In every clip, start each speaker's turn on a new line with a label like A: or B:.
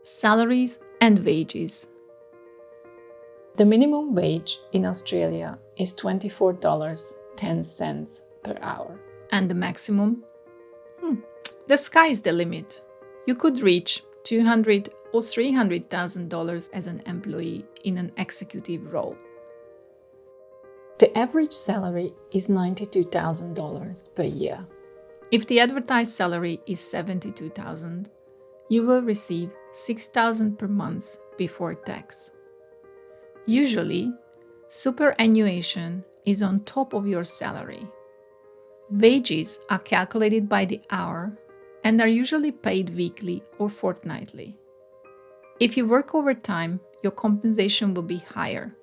A: Salaries and wages. The minimum wage in Australia is $24.10 per hour. And the maximum? The sky is the limit. You could reach $200,000 or $300,000 as an employee in an executive role. The average salary is $92,000 per year. If the advertised salary is $72,000, you will receive $6,000 per month before tax. Usually, superannuation is on top of your salary. Wages are calculated by the hour and are usually paid weekly or fortnightly. If you work overtime, your compensation will be higher.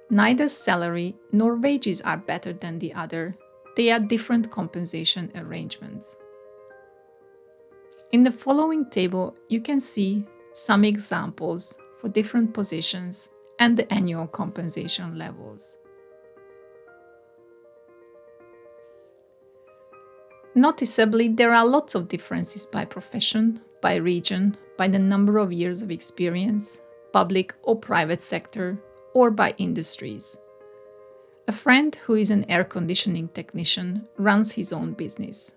A: Neither salary nor wages are better than the other. They are different compensation arrangements. In the following table, you can see some examples for different positions and the annual compensation levels. Noticeably, there are lots of differences by profession, by region, by the number of years of experience, public or private sector, or by industries. A friend who is an air conditioning technician runs his own business.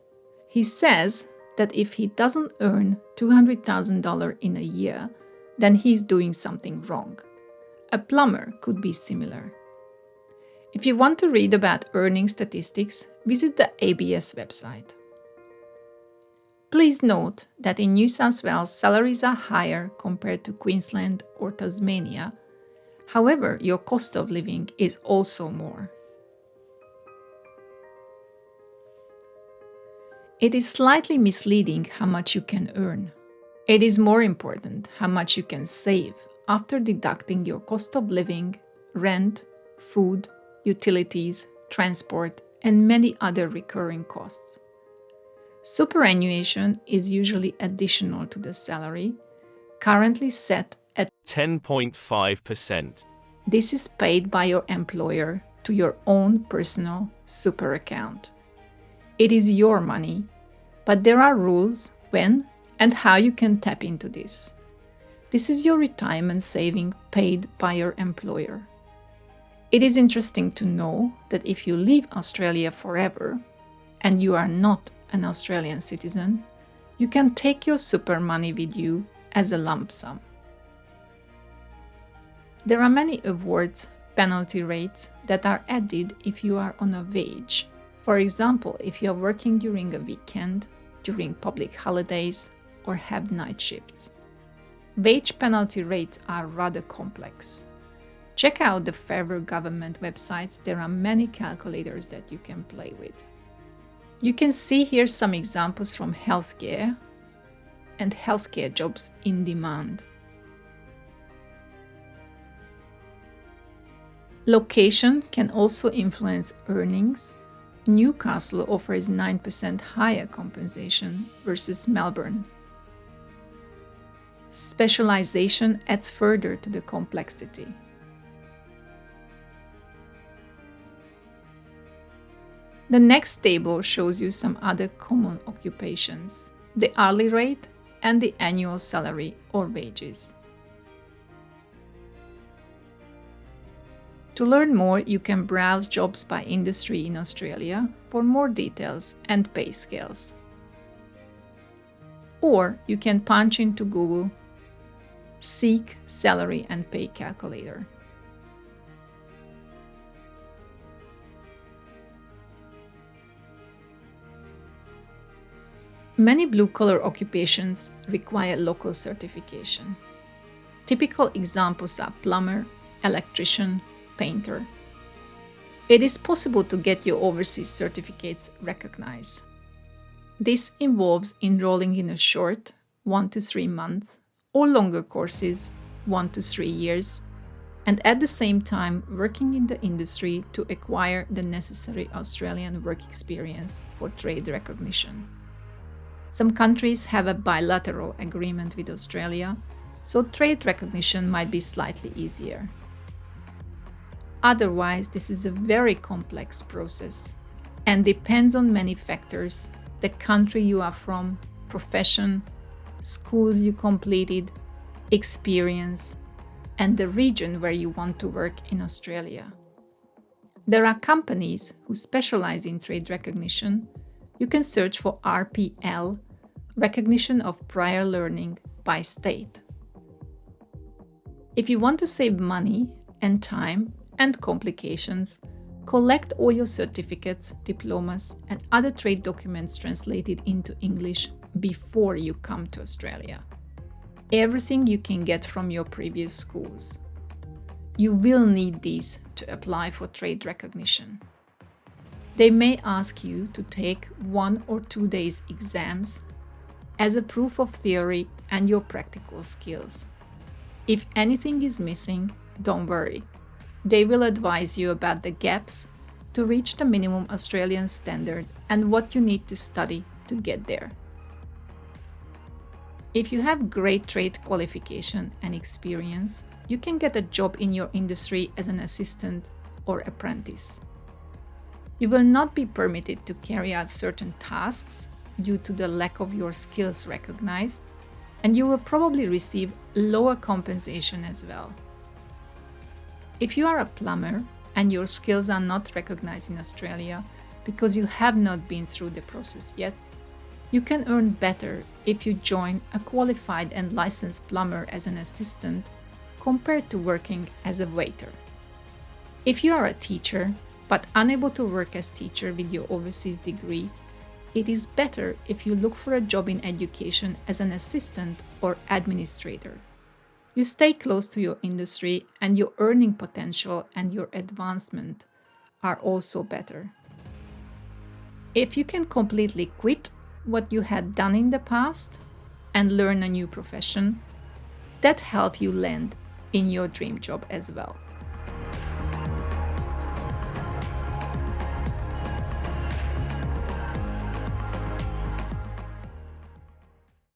A: He says that if he doesn't earn $200,000 in a year, then he's doing something wrong. A plumber could be similar. If you want to read about earning statistics, visit the ABS website. Please note that in New South Wales, salaries are higher compared to Queensland or Tasmania. However, your cost of living is also more. It is slightly misleading how much you can earn. It is more important how much you can save after deducting your cost of living, rent, food, utilities, transport, and many other recurring costs. Superannuation is usually additional to the salary, currently set at
B: 10.5%.
A: This is paid by your employer to your own personal super account. It is your money, but there are rules when and how you can tap into this. This is your retirement saving paid by your employer. It is interesting to know that if you leave Australia forever and you are not an Australian citizen, you can take your super money with you as a lump sum. There are many awards, penalty rates that are added if you are on a wage. For example, if you are working during a weekend, during public holidays, or have night shifts. Wage penalty rates are rather complex. Check out the federal government websites. There are many calculators that you can play with. You can see here some examples from healthcare and healthcare jobs in demand. Location can also influence earnings. Newcastle offers 9% higher compensation versus Melbourne. Specialization adds further to the complexity. The next table shows you some other common occupations, the hourly rate and the annual salary or wages. To learn more, you can browse jobs by industry in Australia for more details and pay scales. Or you can punch into Google, seek salary and pay calculator. Many blue-collar occupations require local certification. Typical examples are plumber, electrician, painter. It is possible to get your overseas certificates recognized. This involves enrolling in a short 1 to 3 months or longer courses 1 to 3 years, and at the same time working in the industry to acquire the necessary Australian work experience for trade recognition. Some countries have a bilateral agreement with Australia, so trade recognition might be slightly easier. Otherwise, this is a very complex process and depends on many factors: the country you are from, profession, schools you completed, experience, and the region where you want to work in Australia. There are companies who specialize in trade recognition. You can search for RPL, recognition of prior learning by state. If you want to save money and time and complications, collect all your certificates, diplomas, and other trade documents translated into English before you come to Australia. Everything you can get from your previous schools. You will need these to apply for trade recognition. They may ask you to take 1 or 2 days exams as a proof of theory and your practical skills. If anything is missing, don't worry. They will advise you about the gaps to reach the minimum Australian standard and what you need to study to get there. If you have great trade qualification and experience, you can get a job in your industry as an assistant or apprentice. You will not be permitted to carry out certain tasks due to the lack of your skills recognized, and you will probably receive lower compensation as well. If you are a plumber and your skills are not recognized in Australia because you have not been through the process yet, you can earn better if you join a qualified and licensed plumber as an assistant compared to working as a waiter. If you are a teacher but unable to work as teacher with your overseas degree, it is better if you look for a job in education as an assistant or administrator. You stay close to your industry and your earning potential and your advancement are also better. If you can completely quit what you had done in the past and learn a new profession, that helps you land in your dream job as well.